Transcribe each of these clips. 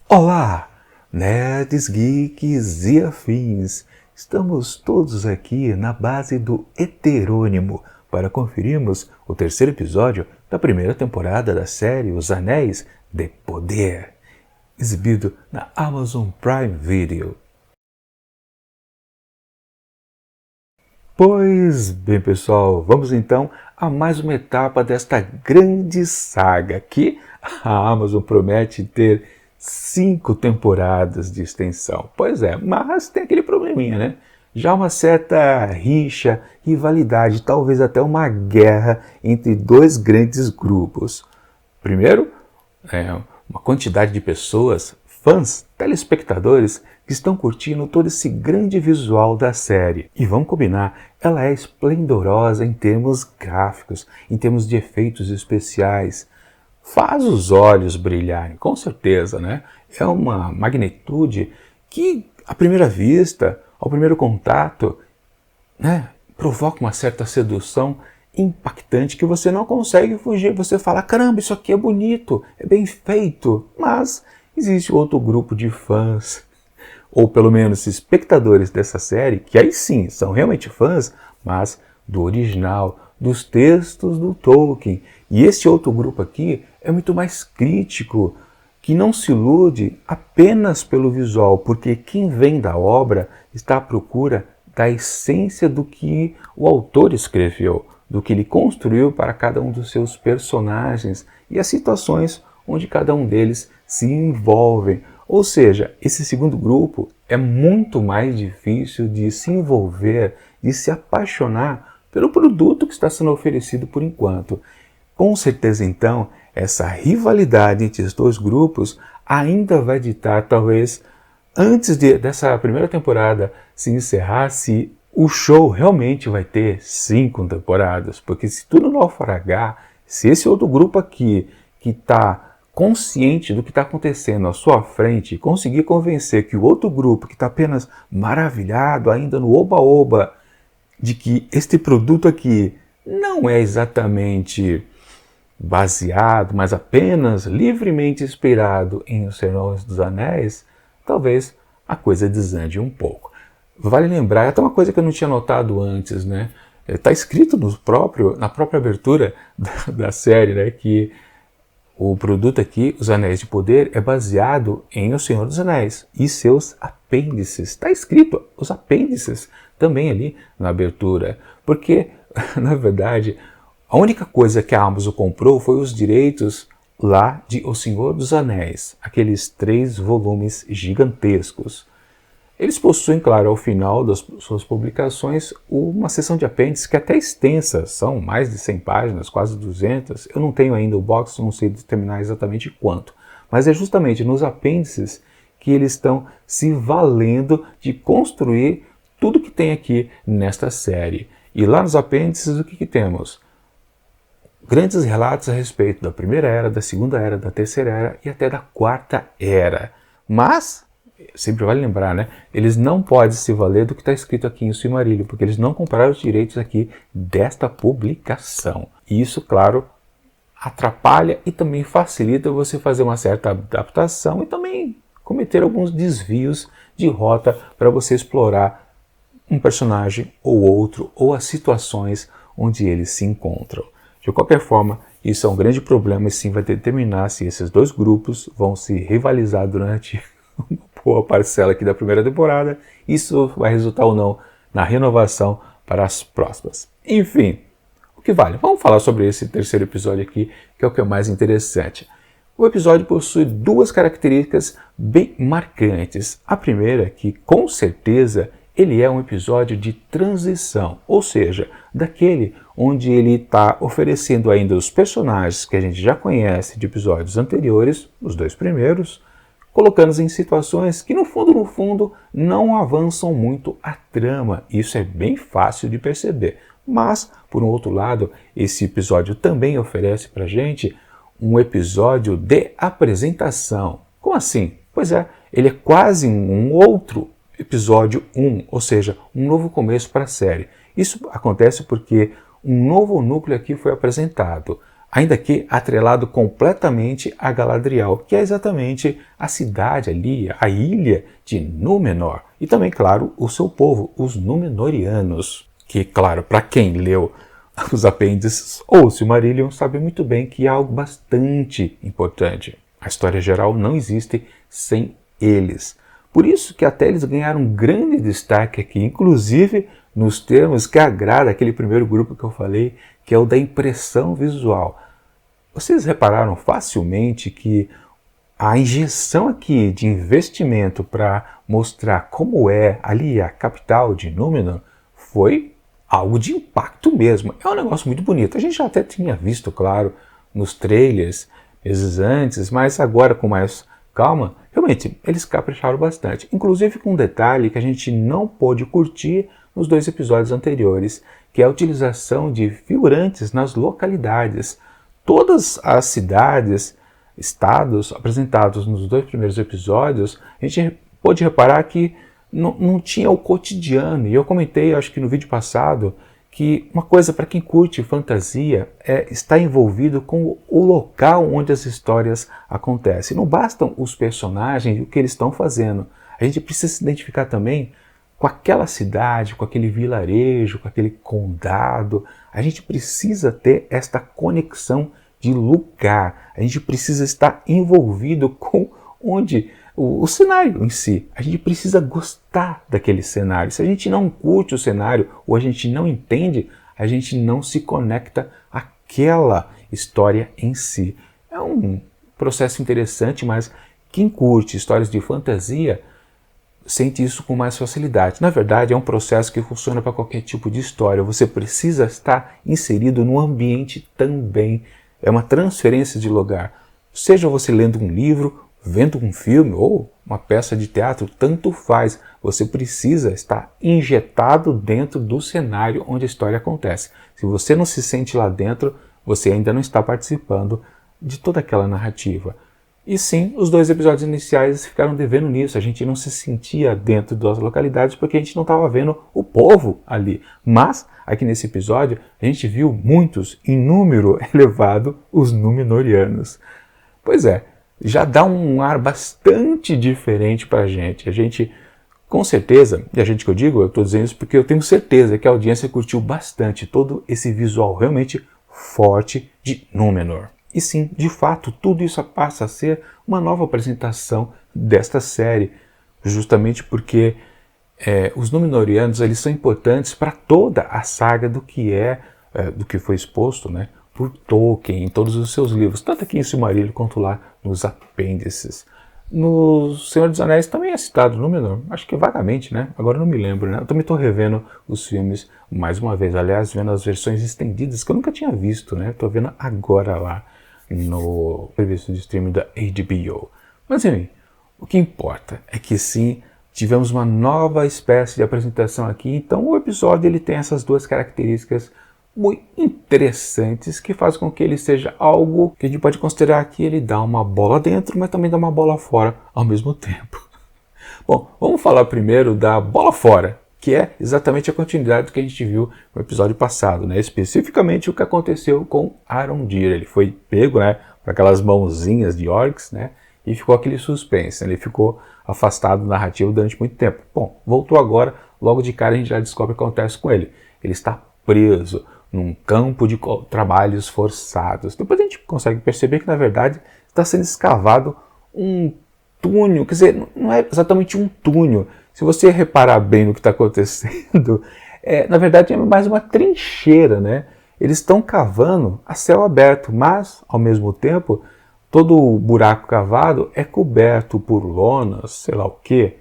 Olá, nerds, geeks e afins! Estamos todos aqui na base do Heterônimo para conferirmos o terceiro episódio da primeira temporada da série Os Anéis de Poder, exibido na Amazon Prime Video. Pois bem, pessoal, vamos então a mais uma etapa desta grande saga que a Amazon promete ter 5 temporadas de extensão. Pois é, mas tem aquele probleminha, né? Já uma certa rixa, rivalidade, talvez até uma guerra entre dois grandes grupos. Primeiro, uma quantidade de pessoas, fãs, telespectadores, que estão curtindo todo esse grande visual da série. E vamos combinar, ela é esplendorosa em termos gráficos, em termos de efeitos especiais. Faz os olhos brilharem, com certeza, né? É uma magnitude que, à primeira vista, ao primeiro contato, né, provoca uma certa sedução impactante que você não consegue fugir. Você fala, caramba, isso aqui é bonito, é bem feito. Mas existe outro grupo de fãs, ou pelo menos espectadores dessa série, que aí sim, são realmente fãs, mas do original, dos textos do Tolkien. E esse outro grupo aqui é muito mais crítico, que não se ilude apenas pelo visual, porque quem vem da obra está à procura da essência do que o autor escreveu, do que ele construiu para cada um dos seus personagens e as situações onde cada um deles se envolvem. Ou seja, esse segundo grupo é muito mais difícil de se envolver, de se apaixonar pelo produto que está sendo oferecido por enquanto. Com certeza, então, essa rivalidade entre os dois grupos ainda vai ditar, talvez, antes dessa primeira temporada se encerrar, se o show realmente vai ter 5 temporadas. Porque se tudo naufragar, se esse outro grupo aqui, que está consciente do que está acontecendo à sua frente, conseguir convencer que o outro grupo, que está apenas maravilhado, ainda no oba-oba, de que este produto aqui não é exatamente baseado, mas apenas livremente inspirado em O Senhor dos Anéis, talvez a coisa desande um pouco. Vale lembrar, até uma coisa que eu não tinha notado antes, né? Está escrito na própria abertura da série, né, que o produto aqui, Os Anéis de Poder, é baseado em O Senhor dos Anéis e seus apêndices. Está escrito os apêndices também ali na abertura, porque, na verdade, a única coisa que a Amazon comprou foi os direitos lá de O Senhor dos Anéis, aqueles 3 volumes gigantescos. Eles possuem, claro, ao final das suas publicações, uma seção de apêndices que é até extensa, são mais de 100 páginas, quase 200. Eu não tenho ainda o box, não sei determinar exatamente quanto, mas é justamente nos apêndices que eles estão se valendo de construir tudo que tem aqui nesta série. E lá nos apêndices o que temos? Grandes relatos a respeito da Primeira Era, da Segunda Era, da Terceira Era e até da Quarta Era. Mas, sempre vale lembrar, né? Eles não podem se valer do que está escrito aqui em Silmarillion, porque eles não compraram os direitos aqui desta publicação. E isso, claro, atrapalha e também facilita você fazer uma certa adaptação e também cometer alguns desvios de rota para você explorar um personagem ou outro, ou as situações onde eles se encontram. De qualquer forma, isso é um grande problema e sim vai determinar se esses dois grupos vão se rivalizar durante uma boa parcela aqui da primeira temporada. Isso vai resultar ou não na renovação para as próximas. Enfim, o que vale? Vamos falar sobre esse terceiro episódio aqui, que é o que é mais interessante. O episódio possui 2 características bem marcantes. A primeira é que, com certeza, ele é um episódio de transição, ou seja, daquele onde ele está oferecendo ainda os personagens que a gente já conhece de episódios anteriores, os 2 primeiros, colocando-os em situações que no fundo, não avançam muito a trama. Isso é bem fácil de perceber. Mas, por um outro lado, esse episódio também oferece para a gente um episódio de apresentação. Como assim? Pois é, ele é quase um outro episódio 1, ou seja, um novo começo para a série. Isso acontece porque um novo núcleo aqui foi apresentado. ainda que atrelado completamente a Galadriel, que é exatamente a cidade ali, a ilha de Númenor, e também, claro, o seu povo, os Númenóreanos, que, claro, para quem leu os apêndices ou o Silmarillion sabe muito bem que é algo bastante importante. A história geral não existe sem eles. Por isso que até eles ganharam um grande destaque aqui, inclusive nos termos que agrada aquele primeiro grupo que eu falei, que é o da impressão visual. Vocês repararam facilmente que a injeção aqui de investimento para mostrar como é ali a capital de Númenor foi algo de impacto mesmo. É um negócio muito bonito. A gente já até tinha visto, claro, nos trailers meses antes, mas agora com mais calma, realmente eles capricharam bastante. Inclusive com um detalhe que a gente não pôde curtir nos 2 episódios anteriores, que é a utilização de figurantes nas localidades. Todas as cidades, estados apresentados nos 2 primeiros episódios, a gente pôde reparar que não tinha o cotidiano. E eu comentei, acho que no vídeo passado, que uma coisa para quem curte fantasia é estar envolvido com o local onde as histórias acontecem. Não bastam os personagens e o que eles estão fazendo. A gente precisa se identificar também com aquela cidade, com aquele vilarejo, com aquele condado. A gente precisa ter esta conexão de lugar. A gente precisa estar envolvido com onde o cenário em si. A gente precisa gostar daquele cenário. Se a gente não curte o cenário ou a gente não entende, a gente não se conecta àquela história em si. É um processo interessante, mas quem curte histórias de fantasia sente isso com mais facilidade. Na verdade, é um processo que funciona para qualquer tipo de história. Você precisa estar inserido no ambiente também. É uma transferência de lugar. Seja você lendo um livro, vendo um filme ou uma peça de teatro, tanto faz. Você precisa estar injetado dentro do cenário onde a história acontece. Se você não se sente lá dentro, você ainda não está participando de toda aquela narrativa. E sim, os 2 episódios iniciais ficaram devendo nisso. A gente não se sentia dentro das localidades porque a gente não estava vendo o povo ali. Mas, aqui nesse episódio, a gente viu muitos, em número elevado, os Númenóreanos. Pois é, já dá um ar bastante diferente para a gente. A gente, com certeza, e a gente que eu digo, eu estou dizendo isso porque eu tenho certeza que a audiência curtiu bastante todo esse visual realmente forte de Númenor. E sim, de fato, tudo isso passa a ser uma nova apresentação desta série, justamente porque os Númenóreanos eles são importantes para toda a saga do que foi exposto, né, por Tolkien em todos os seus livros, tanto aqui em Silmarillion quanto lá nos apêndices. No Senhor dos Anéis também é citado Númenor, acho que vagamente, né? Agora eu não me lembro, né? Eu também estou revendo os filmes mais uma vez, aliás, vendo as versões estendidas que eu nunca tinha visto, né? Estou vendo agora lá no serviço de streaming da HBO. Mas enfim, o que importa é que sim, tivemos uma nova espécie de apresentação aqui, então o episódio ele tem essas 2 características muito interessantes que fazem com que ele seja algo que a gente pode considerar que ele dá uma bola dentro, mas também dá uma bola fora ao mesmo tempo. Bom, vamos falar primeiro da bola fora, que é exatamente a continuidade do que a gente viu no episódio passado, né? Especificamente o que aconteceu com Arondir. Ele foi pego, né, para aquelas mãozinhas de orcs, né, e ficou aquele suspense, né? Ele ficou afastado do narrativo durante muito tempo. Bom, voltou agora, logo de cara a gente já descobre o que acontece com ele. Ele está preso num campo de trabalhos forçados. Depois a gente consegue perceber que, na verdade, está sendo escavado um túnel, quer dizer, não é exatamente um túnel. Se você reparar bem no que está acontecendo, na verdade é mais uma trincheira, né? Eles estão cavando a céu aberto, mas, ao mesmo tempo, todo o buraco cavado é coberto por lonas, sei lá o quê,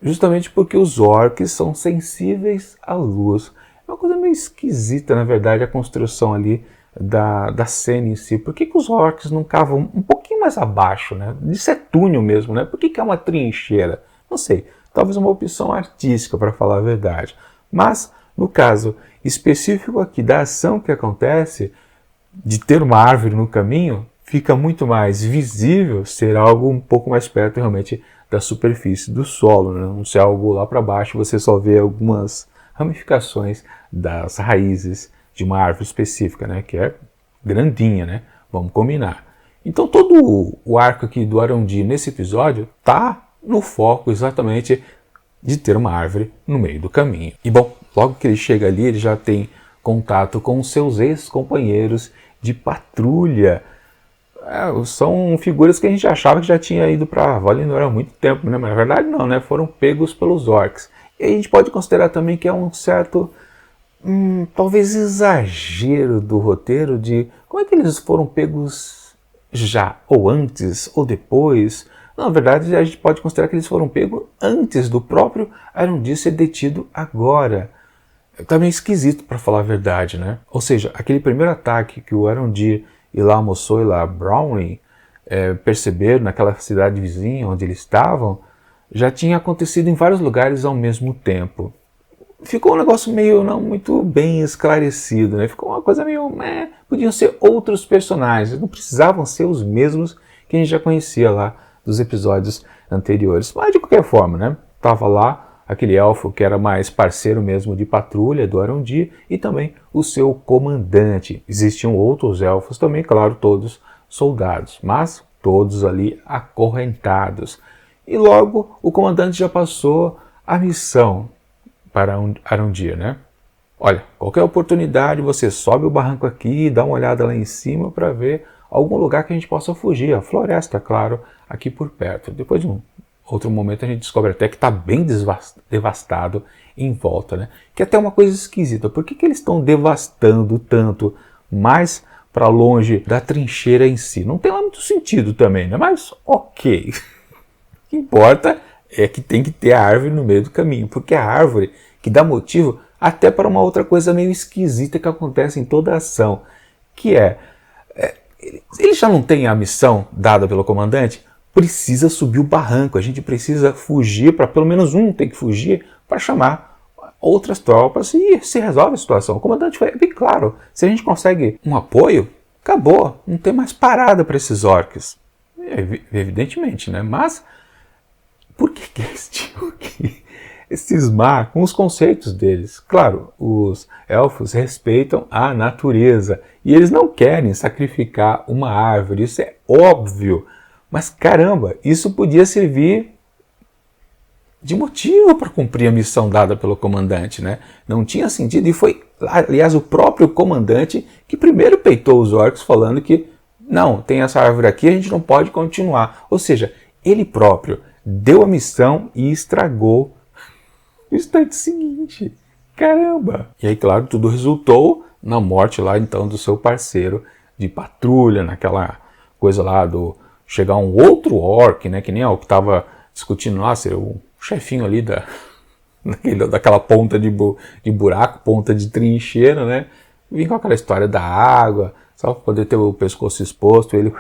justamente porque os orcs são sensíveis à luz. É uma coisa meio esquisita, na verdade, a construção ali da cena em si. Por que os orcs não cavam um pouquinho mais abaixo, né? Isso é túnel mesmo, né? Por que é uma trincheira? Não sei, talvez uma opção artística, para falar a verdade. Mas, no caso específico aqui da ação que acontece, de ter uma árvore no caminho, fica muito mais visível ser algo um pouco mais perto realmente da superfície do solo, né? Não ser algo lá para baixo, você só vê algumas ramificações das raízes de uma árvore específica, né? Que é grandinha, né? Vamos combinar. Então todo o arco aqui do Arondir nesse episódio tá no foco exatamente de ter uma árvore no meio do caminho. E bom, logo que ele chega ali, ele já tem contato com os seus ex-companheiros de patrulha. São figuras que a gente achava que já tinha ido para Valinor há muito tempo, né? Mas na verdade não, né? Foram pegos pelos orcs. E a gente pode considerar também que é um certo, talvez exagero do roteiro de como é que eles foram pegos já, ou antes, ou depois. Na verdade, a gente pode considerar que eles foram pegos antes do próprio Arondir ser detido agora. Tá meio esquisito, para falar a verdade, né? Ou seja, aquele primeiro ataque que o Arondir e lá Moçoi e lá Browning perceberam naquela cidade vizinha onde eles estavam, já tinha acontecido em vários lugares ao mesmo tempo. Ficou um negócio meio não muito bem esclarecido, né? Ficou uma coisa meio... podiam ser outros personagens, não precisavam ser os mesmos que a gente já conhecia lá dos episódios anteriores. Mas de qualquer forma, né? Tava lá aquele elfo que era mais parceiro mesmo de patrulha do Arondir e também o seu comandante. Existiam outros elfos também, claro, todos soldados, mas todos ali acorrentados. E logo o comandante já passou a missão para Arondir, né? Olha, qualquer oportunidade você sobe o barranco aqui, dá uma olhada lá em cima para ver algum lugar que a gente possa fugir. A floresta, claro, aqui por perto. Depois de um outro momento a gente descobre até que está bem devastado em volta, né? Que é até uma coisa esquisita. Por que eles estão devastando tanto mais para longe da trincheira em si? Não tem lá muito sentido também, né? Mas ok. O que importa é que tem que ter a árvore no meio do caminho, porque é a árvore que dá motivo até para uma outra coisa meio esquisita que acontece em toda a ação, que ele já não tem a missão dada pelo comandante? Precisa subir o barranco, a gente precisa fugir, para pelo menos um tem que fugir para chamar outras tropas e se resolve a situação. O comandante foi bem claro, se a gente consegue um apoio, acabou, não tem mais parada para esses orcs. Evidentemente, né? Mas por que eles tinham que cismar com os conceitos deles? Claro, os elfos respeitam a natureza e eles não querem sacrificar uma árvore, isso é óbvio. Mas caramba, isso podia servir de motivo para cumprir a missão dada pelo comandante, né? Não tinha sentido e foi, aliás, o próprio comandante que primeiro peitou os orcs falando que não, tem essa árvore aqui, a gente não pode continuar. Ou seja, ele próprio deu a missão e estragou o instante seguinte. Caramba! E aí, claro, tudo resultou na morte lá então do seu parceiro de patrulha, naquela coisa lá do chegar um outro orc, né, que nem o que estava discutindo lá, ser o chefinho ali daquela ponta de buraco, ponta de trincheira, né, vim com aquela história da água, só para poder ter o pescoço exposto, ele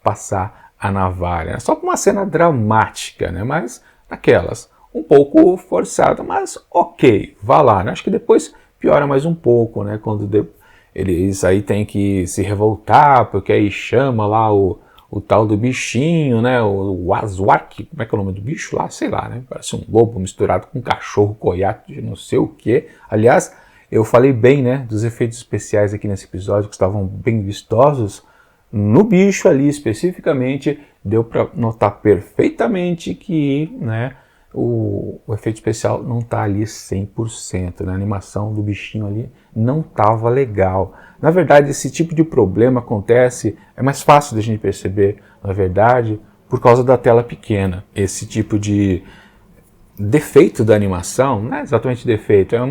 passar a navalha, né? Só para uma cena dramática, né, mas daquelas, um pouco forçada, mas ok, vá lá, né? Acho que depois piora mais um pouco, né, quando eles aí têm que se revoltar, porque aí chama lá o tal do bichinho, né, o Azwark, como é que é o nome do bicho lá? Sei lá, né, parece um lobo misturado com um cachorro coiate de não sei o que. Aliás, eu falei bem, né, dos efeitos especiais aqui nesse episódio, que estavam bem vistosos. No bicho ali, especificamente, deu para notar perfeitamente que, né, o efeito especial não está ali 100%, né? A animação do bichinho ali não estava legal. Na verdade, esse tipo de problema acontece, é mais fácil da gente perceber, na verdade, por causa da tela pequena. Esse tipo de defeito da animação, não é exatamente defeito, é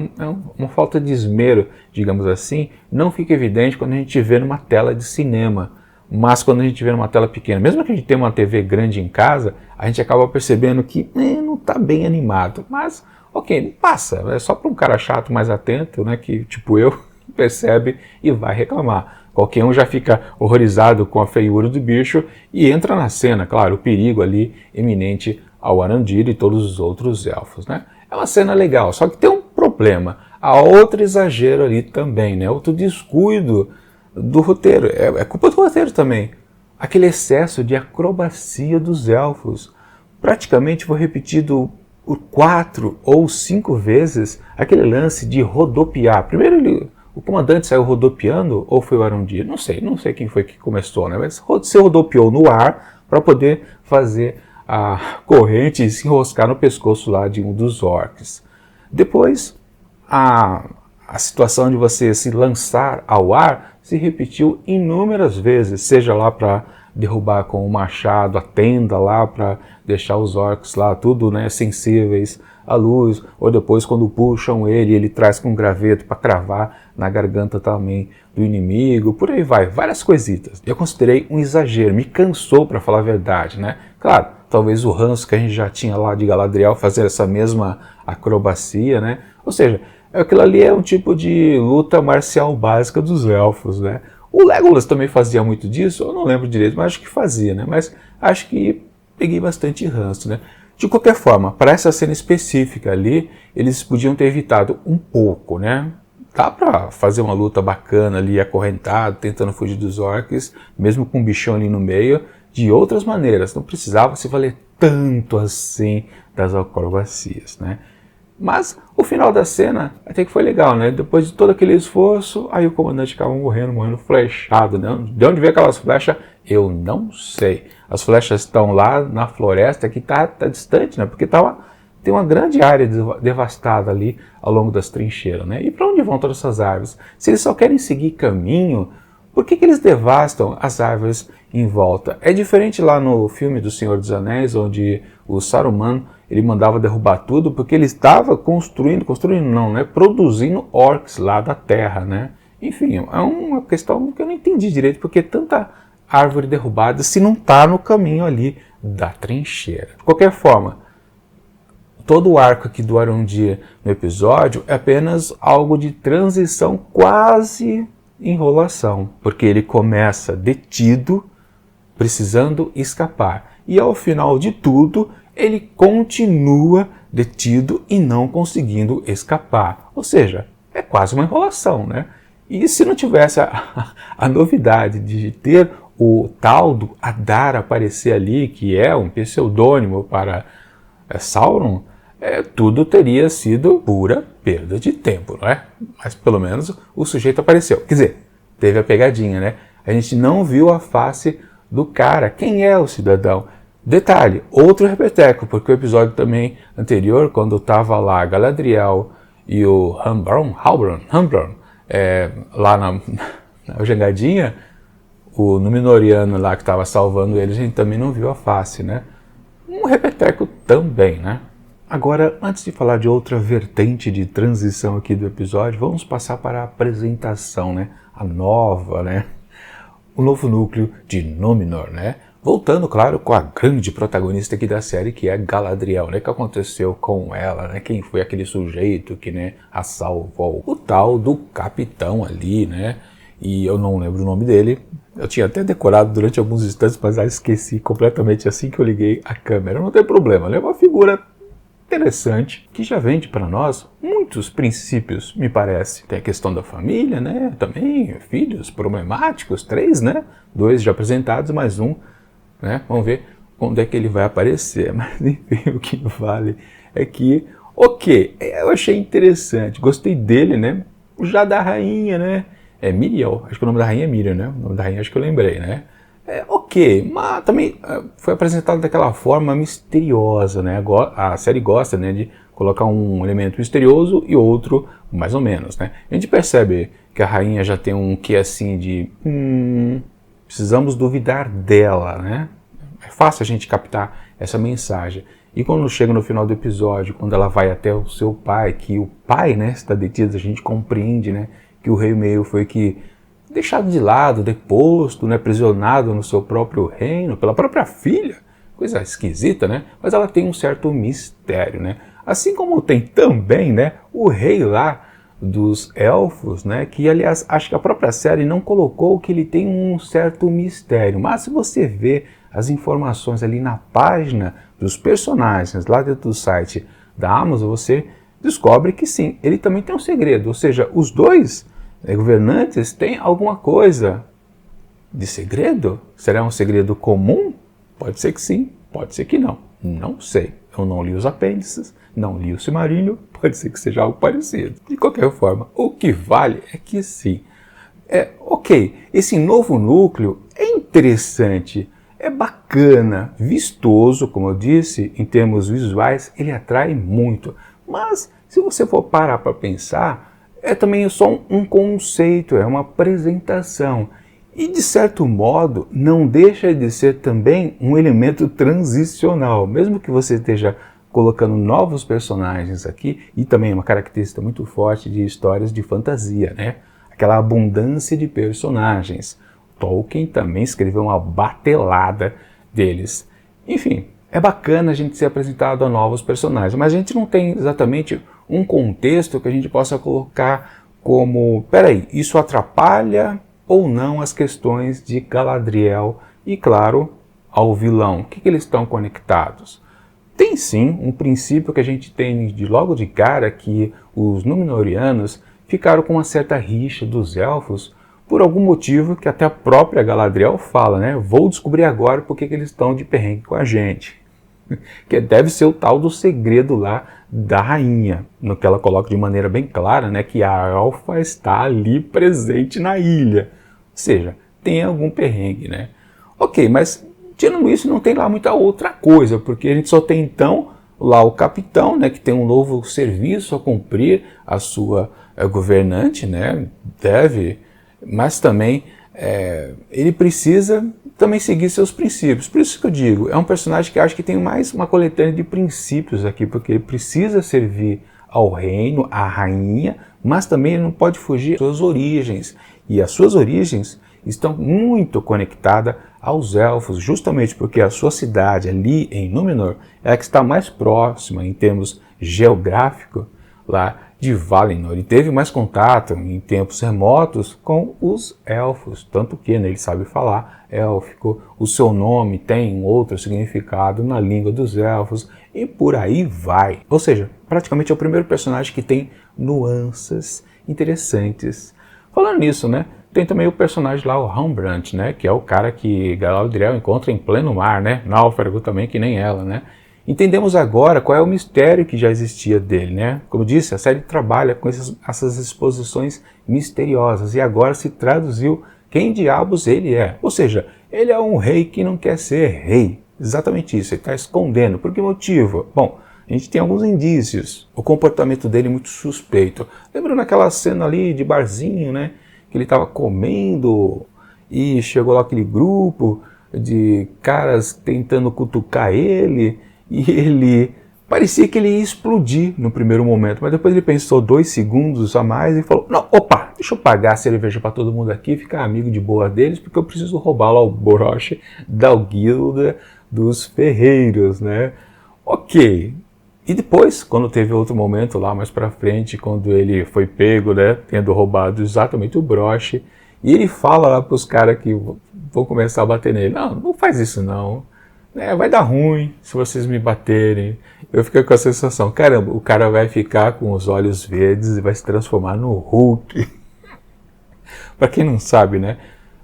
uma falta de esmero, digamos assim, não fica evidente quando a gente vê numa tela de cinema. Mas quando a gente vê numa tela pequena, mesmo que a gente tenha uma TV grande em casa, a gente acaba percebendo que não está bem animado. Mas, ok, passa. É só para um cara chato mais atento, né, que tipo eu, percebe e vai reclamar. Qualquer um já fica horrorizado com a feiura do bicho e entra na cena, claro, o perigo ali iminente ao Arondir e todos os outros elfos, né? É uma cena legal, só que tem um problema. Há outro exagero ali também, né? Outro descuido do roteiro, é culpa do roteiro também. Aquele excesso de acrobacia dos elfos. Praticamente foi repetido por 4 ou 5 vezes aquele lance de rodopiar. Primeiro O comandante saiu rodopiando ou foi o Arondir? Não sei quem foi que começou, né? Mas se rodopiou no ar para poder fazer a corrente e se enroscar no pescoço lá de um dos orcs. Depois, a situação de você se lançar ao ar se repetiu inúmeras vezes, seja lá para derrubar com o machado a tenda lá, para deixar os orcs lá tudo, né, sensíveis à luz, ou depois quando puxam ele traz com um graveto para cravar na garganta também do inimigo, por aí vai, várias coisitas. Eu considerei um exagero, me cansou para falar a verdade, né? Claro, talvez o ranço que a gente já tinha lá de Galadriel fazer essa mesma acrobacia, né? Ou seja, aquilo ali é um tipo de luta marcial básica dos elfos, né? O Legolas também fazia muito disso, eu não lembro direito, mas acho que fazia, né? Mas acho que peguei bastante ranço, né? De qualquer forma, para essa cena específica ali, eles podiam ter evitado um pouco, né? Dá para fazer uma luta bacana ali, acorrentado, tentando fugir dos orcs, mesmo com um bichão ali no meio, de outras maneiras. Não precisava se valer tanto assim das acrobacias, né? Mas o final da cena até que foi legal, né? Depois de todo aquele esforço, aí o comandante acaba morrendo flechado, né? De onde veio aquelas flechas, eu não sei. As flechas estão lá na floresta, que tá distante, né? Porque tem uma grande área devastada ali ao longo das trincheiras, né? E para onde vão todas essas árvores? Se eles só querem seguir caminho, por que eles devastam as árvores em volta? É diferente lá no filme do Senhor dos Anéis, onde o Saruman ele mandava derrubar tudo, porque ele estava produzindo orcs lá da terra, né? Enfim, é uma questão que eu não entendi direito, porque tanta árvore derrubada se não está no caminho ali da trincheira. De qualquer forma, todo o arco aqui do Arondir no episódio é apenas algo de transição, quase enrolação, porque ele começa detido, precisando escapar, e ao final de tudo ele continua detido e não conseguindo escapar. Ou seja, é quase uma enrolação, né? E se não tivesse a novidade de ter o tal do Adar aparecer ali, que é um pseudônimo para Sauron, tudo teria sido pura perda de tempo, não é? Mas pelo menos o sujeito apareceu. Quer dizer, teve a pegadinha, né? A gente não viu a face do cara. Quem é o cidadão? Detalhe, outro repeteco, porque o episódio também anterior, quando estava lá Galadriel e o Halbrand, lá na jangadinha, o Númenoriano lá que estava salvando eles, a gente também não viu a face, né? Um repeteco também, né? Agora, antes de falar de outra vertente de transição aqui do episódio, vamos passar para a apresentação, né? A nova, né? O novo núcleo de Númenor, né? Voltando, claro, com a grande protagonista aqui da série, que é Galadriel, né? O que aconteceu com ela, né? Quem foi aquele sujeito que, né, a salvou? O tal do capitão ali, né? E eu não lembro o nome dele. Eu tinha até decorado durante alguns instantes, mas esqueci completamente assim que eu liguei a câmera. Não tem problema, né? É uma figura interessante, que já vende para nós muitos princípios, me parece. Tem a questão da família, né? Também filhos problemáticos, 3, né? 2 já apresentados, mais um, né? Vamos ver onde é que ele vai aparecer. Mas enfim, o que vale é que, ok, eu achei interessante, gostei dele, né? Já da rainha, né? É Miriel, acho que o nome da rainha é Miriel, né? O nome da rainha acho que eu lembrei, né? Ok, mas também foi apresentado daquela forma misteriosa, né? A série gosta, né, de colocar um elemento misterioso e outro mais ou menos, né? A gente percebe que a rainha já tem um quê assim de precisamos duvidar dela, né? É fácil a gente captar essa mensagem. E quando chega no final do episódio, quando ela vai até o seu pai, que o pai, né, está detido, a gente compreende, né, que o rei meio foi que deixado de lado, deposto, né, aprisionado no seu próprio reino, pela própria filha. Coisa esquisita, né? Mas ela tem um certo mistério, né? Assim como tem também, né, o rei lá dos elfos, né, que aliás acho que a própria série não colocou que ele tem um certo mistério, mas se você vê as informações ali na página dos personagens lá dentro do site da Amazon, você descobre que sim, ele também tem um segredo, ou seja, os dois governantes têm alguma coisa de segredo? Será um segredo comum? Pode ser que sim, pode ser que não. Não sei. Eu não li os apêndices, não li o Silmarillion, pode ser que seja algo parecido. De qualquer forma, o que vale é que sim. Ok, esse novo núcleo é interessante, é bacana, vistoso, como eu disse, em termos visuais, ele atrai muito. Mas, se você for parar para pensar, é também só um conceito, é uma apresentação. E, de certo modo, não deixa de ser também um elemento transicional. Mesmo que você esteja colocando novos personagens aqui, e também é uma característica muito forte de histórias de fantasia, né? Aquela abundância de personagens. Tolkien também escreveu uma batelada deles. Enfim, é bacana a gente ser apresentado a novos personagens, mas a gente não tem exatamente um contexto que a gente possa colocar como, peraí, isso atrapalha ou não as questões de Galadriel e, claro, ao vilão. O que eles estão conectados? Tem sim um princípio que a gente tem de logo de cara, que os Númenóreanos ficaram com uma certa rixa dos elfos por algum motivo que até a própria Galadriel fala, né? Vou descobrir agora por que eles estão de perrengue com a gente. Que deve ser o tal do segredo lá da rainha, no que ela coloca de maneira bem clara, né? Que a elfa está ali presente na ilha. Ou seja, tem algum perrengue, né? Ok, mas tirando isso não tem lá muita outra coisa, porque a gente só tem então lá o capitão, né? Que tem um novo serviço a cumprir, a sua governante, né? Deve... Mas também ele precisa também seguir seus princípios. Por isso que eu digo, é um personagem que eu acho que tem mais uma coletânea de princípios aqui, porque ele precisa servir ao reino, à rainha, mas também ele não pode fugir das suas origens. E as suas origens estão muito conectadas aos elfos, justamente porque a sua cidade ali em Númenor é a que está mais próxima em termos geográficos lá de Valinor, e teve mais contato em tempos remotos com os elfos, tanto que ele sabe falar élfico, o seu nome tem um outro significado na língua dos elfos, e por aí vai. Ou seja, praticamente é o primeiro personagem que tem nuances interessantes. Falando nisso, né, tem também o personagem lá, o Halbrand, né, que é o cara que Galadriel encontra em pleno mar, né, náufrago também, que nem ela, né. Entendemos agora qual é o mistério que já existia dele, né? Como disse, a série trabalha com essas exposições misteriosas e agora se traduziu quem diabos ele é. Ou seja, ele é um rei que não quer ser rei. Exatamente isso, ele está escondendo. Por que motivo? Bom, a gente tem alguns indícios. O comportamento dele é muito suspeito. Lembrando aquela cena ali de barzinho, né? Que ele estava comendo e chegou lá aquele grupo de caras tentando cutucar ele. E ele parecia que ele ia explodir no primeiro momento, mas depois ele pensou 2 segundos a mais e falou, não, opa, deixa eu pagar a cerveja para todo mundo aqui, ficar amigo de boa deles, porque eu preciso roubar lá o broche da guilda dos ferreiros, né? Ok. E depois, quando teve outro momento lá mais pra frente, quando ele foi pego, né, tendo roubado exatamente o broche, e ele fala lá pros caras que vão começar a bater nele, não faz isso não. Vai dar ruim se vocês me baterem. Eu fiquei com a sensação, caramba, o cara vai ficar com os olhos verdes e vai se transformar no Hulk. Para quem não sabe, né?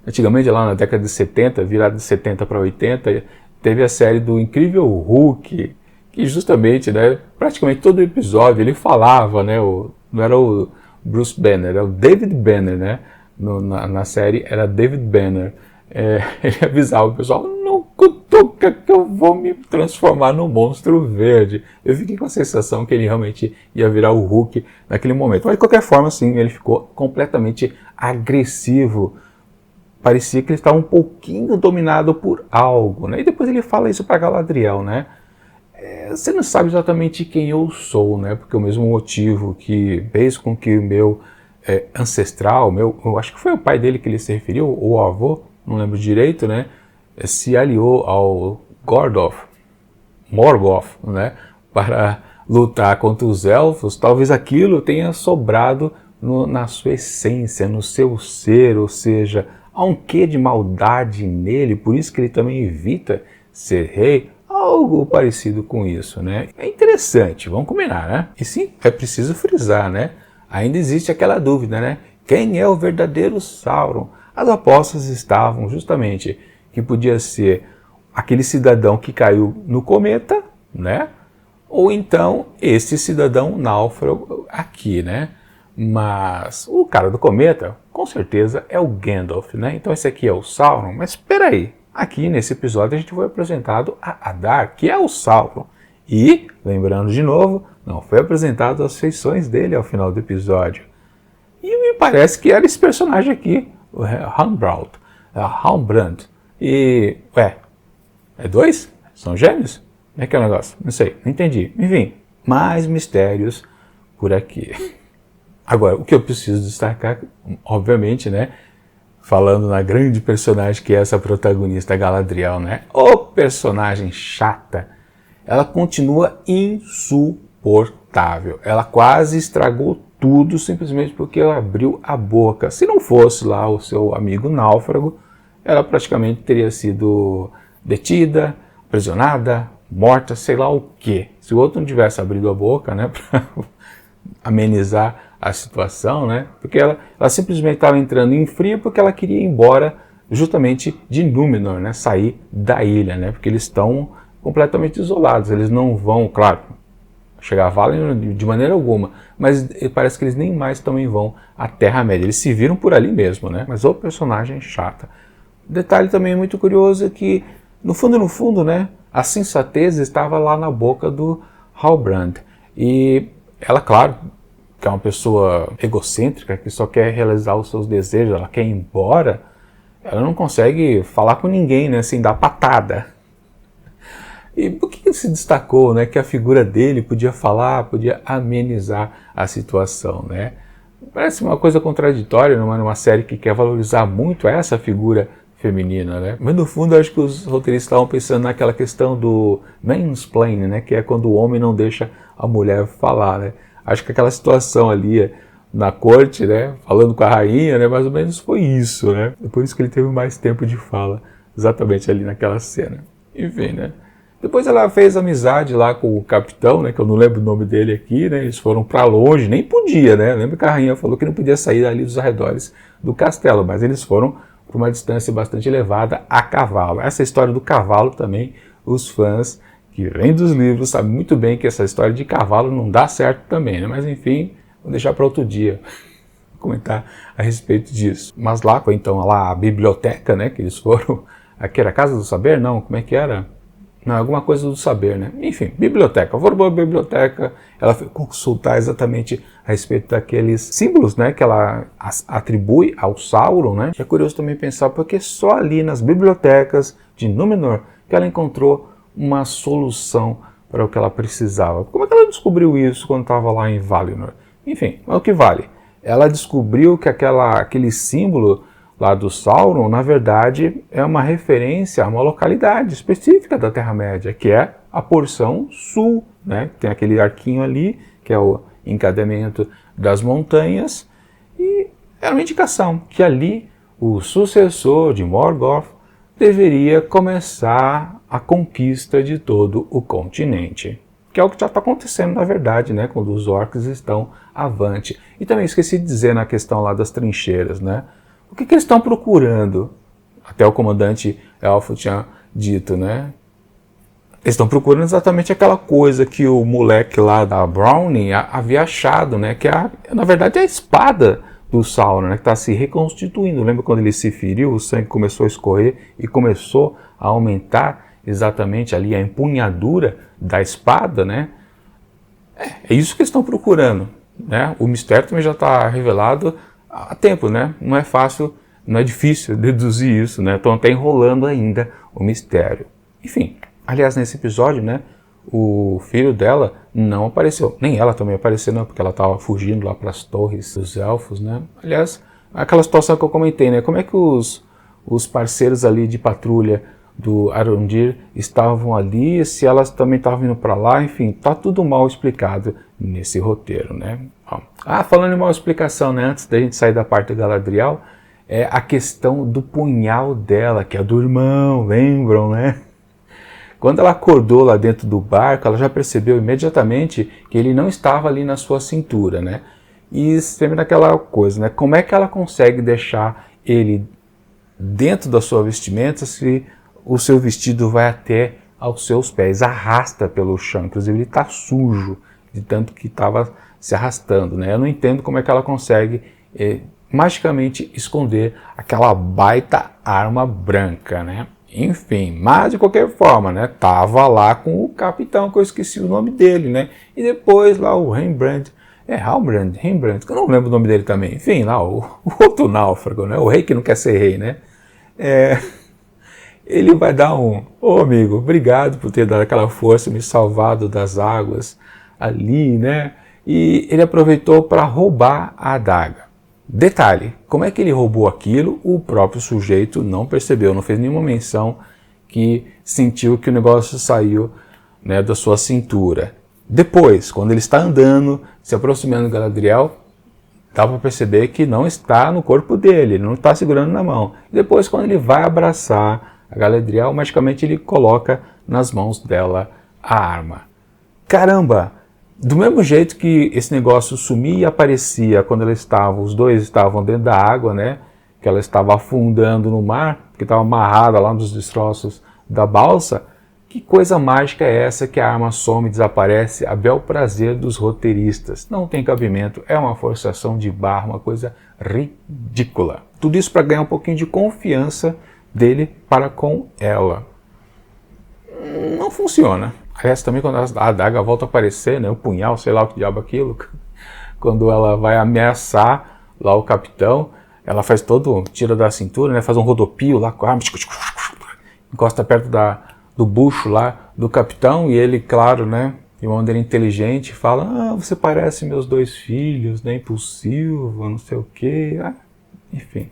Antigamente, lá na década de 70, virada de 70 para 80, teve a série do Incrível Hulk, que justamente, né, praticamente todo episódio ele falava, né, não era o Bruce Banner, era o David Banner, né? Na série era David Banner. Ele avisava o pessoal, não cutuca que eu vou me transformar no monstro verde. Eu fiquei com a sensação que ele realmente ia virar o Hulk naquele momento. Mas de qualquer forma, sim, ele ficou completamente agressivo. Parecia que ele estava um pouquinho dominado por algo, né? E depois ele fala isso para Galadriel, né? Você não sabe exatamente quem eu sou, né? Porque o mesmo motivo que fez com que o meu ancestral, eu acho que foi o pai dele que ele se referiu, ou o avô, não lembro direito, né? Se aliou ao Morgoth, né? Para lutar contra os elfos. Talvez aquilo tenha sobrado na sua essência, no seu ser, ou seja, há um quê de maldade nele, por isso que ele também evita ser rei, algo parecido com isso, né? É interessante, vamos combinar, né? E sim, é preciso frisar, né? Ainda existe aquela dúvida, né? Quem é o verdadeiro Sauron? As apostas estavam justamente que podia ser aquele cidadão que caiu no cometa, né? ou então esse cidadão náufrago aqui, né? Mas o cara do cometa, com certeza, é o Gandalf, né? Então esse aqui é o Sauron, mas espera aí. Aqui nesse episódio a gente foi apresentado a Adar, que é o Sauron. E, lembrando de novo, não foi apresentado as feições dele ao final do episódio. E me parece que era esse personagem aqui, o Halbrand. E, é dois? São gêmeos? Como é que é o negócio? Não sei, não entendi. Enfim, mais mistérios por aqui. Agora, o que eu preciso destacar, obviamente, né? Falando na grande personagem que é essa protagonista, Galadriel, né? Ô personagem chata. Ela continua insuportável. Ela quase estragou tudo simplesmente porque ela abriu a boca. Se não fosse lá o seu amigo náufrago, ela praticamente teria sido detida, aprisionada, morta, sei lá o quê. Se o outro não tivesse abrido a boca, né, para amenizar a situação, né, porque ela simplesmente estava entrando em fria porque ela queria ir embora justamente de Númenor, né, sair da ilha, né, porque eles estão completamente isolados, eles não vão, claro, chegar a Valinor de maneira alguma, mas parece que eles nem mais também vão à Terra-média, eles se viram por ali mesmo, né, mas o personagem chata. Detalhe também muito curioso é que, no fundo, né, a sensatez estava lá na boca do Halbrand. E ela, claro, que é uma pessoa egocêntrica, que só quer realizar os seus desejos, ela quer ir embora, ela não consegue falar com ninguém, né, sem dar patada. E por que se destacou, né, que a figura dele podia falar, podia amenizar a situação, né? Parece uma coisa contraditória numa série que quer valorizar muito essa figura feminina, né? Mas no fundo acho que os roteiristas estavam pensando naquela questão do mansplaining, né? Que é quando o homem não deixa a mulher falar, né? Acho que aquela situação ali na corte, né? Falando com a rainha, né? Mais ou menos foi isso, né? É por isso que ele teve mais tempo de fala, exatamente ali naquela cena. Enfim, né? Depois ela fez amizade lá com o capitão, né? Que eu não lembro o nome dele aqui, né? Eles foram para longe, nem podia, né? Lembra que a rainha falou que não podia sair ali dos arredores do castelo, mas eles foram por uma distância bastante elevada a cavalo. Essa história do cavalo também, os fãs que vêm dos livros sabem muito bem que essa história de cavalo não dá certo também, né? Mas enfim, vou deixar para outro dia comentar a respeito disso. Mas lá, então, lá a biblioteca, né? Que eles foram, aqui era a Casa do Saber? Não, como é que era? Não, alguma coisa do saber, né? Enfim, biblioteca. Foram para a biblioteca, ela foi consultar exatamente a respeito daqueles símbolos, né, que ela atribui ao Sauron, né? É curioso também pensar porque só ali nas bibliotecas de Númenor que ela encontrou uma solução para o que ela precisava. Como é que ela descobriu isso quando estava lá em Valinor? Enfim, mas o que vale? Ela descobriu que aquele símbolo lá do Sauron, na verdade, é uma referência a uma localidade específica da Terra-média, que é a porção sul, né? Tem aquele arquinho ali, que é o encadeamento das montanhas, e era uma indicação que ali o sucessor de Morgoth deveria começar a conquista de todo o continente, que é o que já está acontecendo, na verdade, né? Quando os orcs estão avante. E também esqueci de dizer na questão lá das trincheiras, né? O que eles estão procurando? Até o comandante Elfo tinha dito, né? Eles estão procurando exatamente aquela coisa que o moleque lá da Brownie havia achado, né? Que na verdade é a espada do Sauron, né? Que está se reconstituindo. Lembra quando ele se feriu, o sangue começou a escorrer e começou a aumentar exatamente ali a empunhadura da espada, né? É isso que eles estão procurando, né? O mistério também já está revelado há tempo, né? Não é fácil, não é difícil deduzir isso, né? Estão até enrolando ainda o mistério. Enfim, aliás, nesse episódio, né? O filho dela não apareceu. Nem ela também apareceu, não, porque ela estava fugindo lá para as torres dos elfos, né? Aliás, aquela situação que eu comentei, né? Como é que os parceiros ali de patrulha do Arondir estavam ali, se elas também estavam indo para lá, enfim, tá tudo mal explicado nesse roteiro, né? Falando em mal explicação, né, antes da gente sair da parte da Galadriel, é a questão do punhal dela, que é do irmão, lembram, né? Quando ela acordou lá dentro do barco, ela já percebeu imediatamente que ele não estava ali na sua cintura, né? E sempre naquela coisa, né? Como é que ela consegue deixar ele dentro da sua vestimenta se o seu vestido vai até aos seus pés, arrasta pelo chão, inclusive ele está sujo, de tanto que estava se arrastando, né? Eu não entendo como é que ela consegue magicamente esconder aquela baita arma branca, né? Enfim, mas de qualquer forma, né? Tava lá com o capitão, que eu esqueci o nome dele, né? E depois lá o Rembrandt, Rembrandt, que eu não lembro o nome dele também. Enfim, lá o outro náufrago, né? O rei que não quer ser rei, né? Ele vai dar ô amigo, obrigado por ter dado aquela força, me salvado das águas ali, né? E ele aproveitou para roubar a adaga. Detalhe, como é que ele roubou aquilo? O próprio sujeito não percebeu, não fez nenhuma menção que sentiu que o negócio saiu, né, da sua cintura. Depois, quando ele está andando, se aproximando do Galadriel, dá para perceber que não está no corpo dele, ele não está segurando na mão. Depois, quando ele vai abraçar a Galadriel, magicamente ele coloca nas mãos dela a arma. Caramba! Do mesmo jeito que esse negócio sumia e aparecia quando os dois estavam dentro da água, né? Que ela estava afundando no mar, porque estava amarrada lá nos destroços da balsa. Que coisa mágica é essa que a arma some e desaparece a bel prazer dos roteiristas? Não tem cabimento, é uma forçação de barra, uma coisa ridícula. Tudo isso para ganhar um pouquinho de confiança dele para com ela. Não funciona. Aliás, também quando a adaga volta a aparecer, né, o punhal, sei lá o que diabo é aquilo, quando ela vai ameaçar lá o capitão, ela faz tira da cintura, né, faz um rodopio lá com a arma, encosta perto do bucho lá do capitão e ele, claro, né, de uma maneira inteligente, fala, você parece meus dois filhos, né, impulsivo, não sei o quê, enfim.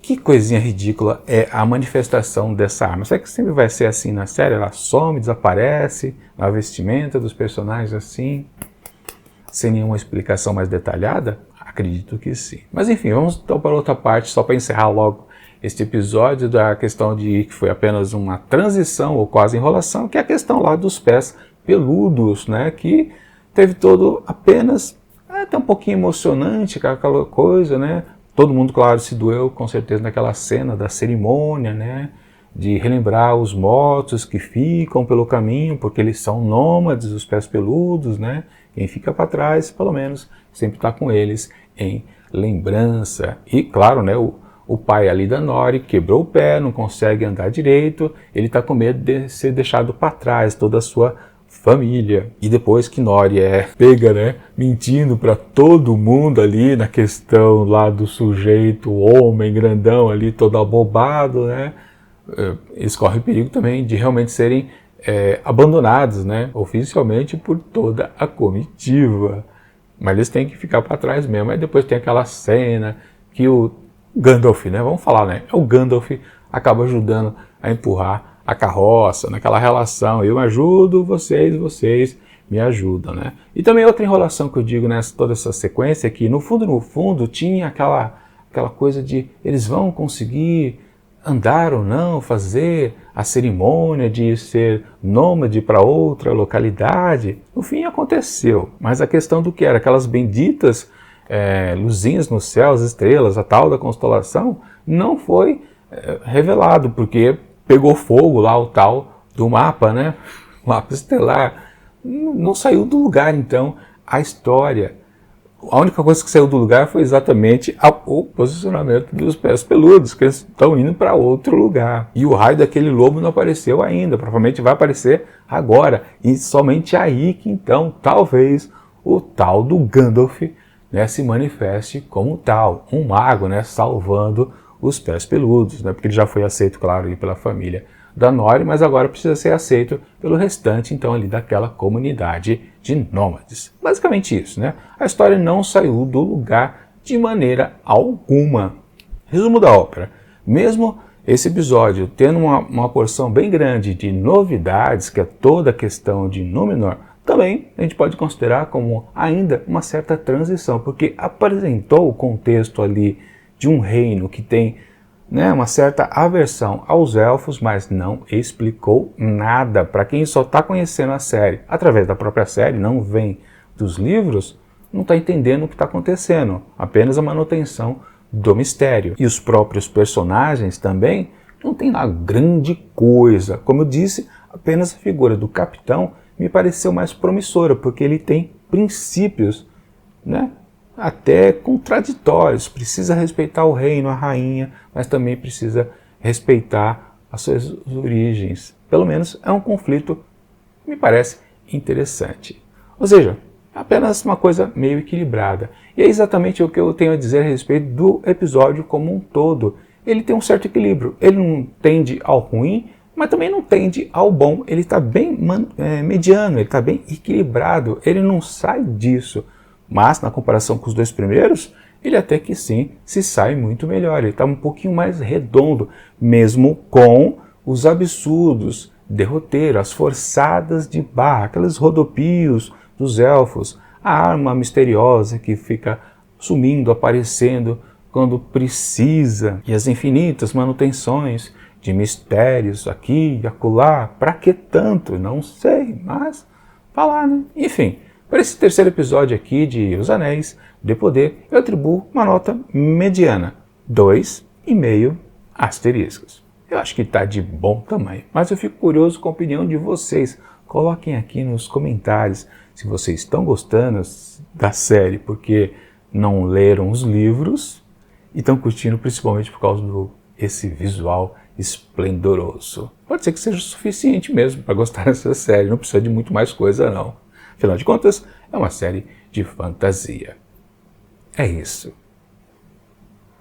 Que coisinha ridícula é a manifestação dessa arma. Será que sempre vai ser assim na série? Ela some, desaparece, na vestimenta dos personagens assim, sem nenhuma explicação mais detalhada? Acredito que sim. Mas enfim, vamos então para outra parte, só para encerrar logo este episódio da questão de que foi apenas uma transição ou quase enrolação, que é a questão lá dos pés peludos, né? Que teve todo apenas, até um pouquinho emocionante, aquela coisa, né? Todo mundo, claro, se doeu com certeza naquela cena da cerimônia, né? De relembrar os mortos que ficam pelo caminho, porque eles são nômades, os pés peludos, né? Quem fica para trás, pelo menos, sempre está com eles em lembrança. E, claro, né? O pai ali da Nori quebrou o pé, não consegue andar direito, ele está com medo de ser deixado para trás, toda a sua família. E depois que Nori é pega, né, mentindo para todo mundo ali na questão lá do sujeito, o homem grandão ali, todo abobado, né, eles correm perigo também de realmente serem abandonados, né, oficialmente por toda a comitiva. Mas eles têm que ficar para trás mesmo. Aí depois tem aquela cena que o Gandalf, né, vamos falar, né, o Gandalf acaba ajudando a empurrar a carroça, naquela relação, eu ajudo vocês me ajudam, né? E também outra enrolação que eu digo nessa toda essa sequência é que no fundo tinha aquela coisa de eles vão conseguir andar ou não, fazer a cerimônia de ser nômade para outra localidade. No fim aconteceu, mas a questão do que era aquelas benditas luzinhas no céu, as estrelas, a tal da constelação, não foi revelado, porque pegou fogo lá o tal do mapa, né? O mapa estelar. Não saiu do lugar, então, a história. A única coisa que saiu do lugar foi exatamente o posicionamento dos pés peludos, que eles estão indo para outro lugar. E o raio daquele lobo não apareceu ainda, provavelmente vai aparecer agora. E somente aí que, então, talvez o tal do Gandalf, né, se manifeste como tal, um mago, né, salvando os pés peludos, né? Porque ele já foi aceito, claro, pela família da Nori, mas agora precisa ser aceito pelo restante, então, ali daquela comunidade de nômades. Basicamente isso, né? A história não saiu do lugar de maneira alguma. Resumo da ópera. Mesmo esse episódio tendo uma porção bem grande de novidades, que é toda a questão de Númenor, também a gente pode considerar como ainda uma certa transição, porque apresentou o contexto ali de um reino que tem, né, uma certa aversão aos elfos, mas não explicou nada. Para quem só está conhecendo a série através da própria série, não vem dos livros, não está entendendo o que está acontecendo, apenas a manutenção do mistério. E os próprios personagens também não tem lá grande coisa. Como eu disse, apenas a figura do capitão me pareceu mais promissora, porque ele tem princípios, né, até contraditórios. Precisa respeitar o reino, a rainha, mas também precisa respeitar as suas origens. Pelo menos é um conflito que me parece interessante. Ou seja, apenas uma coisa meio equilibrada. E é exatamente o que eu tenho a dizer a respeito do episódio como um todo. Ele tem um certo equilíbrio. Ele não tende ao ruim, mas também não tende ao bom. Ele está bem mediano, ele está bem equilibrado. Ele não sai disso. Mas, na comparação com os dois primeiros, ele até que sim se sai muito melhor. Ele está um pouquinho mais redondo, mesmo com os absurdos de roteiro, as forçadas de barra, aqueles rodopios dos elfos, a arma misteriosa que fica sumindo, aparecendo quando precisa, e as infinitas manutenções de mistérios aqui e acolá. Para que tanto? Não sei, mas falar, né? Enfim, para esse terceiro episódio aqui de Os Anéis de Poder, eu atribuo uma nota mediana, 2,5 asteriscos. Eu acho que está de bom tamanho, mas eu fico curioso com a opinião de vocês. Coloquem aqui nos comentários se vocês estão gostando da série porque não leram os livros e estão curtindo principalmente por causa desse visual esplendoroso. Pode ser que seja o suficiente mesmo para gostar dessa série, não precisa de muito mais coisa não. Afinal de contas, é uma série de fantasia. É isso.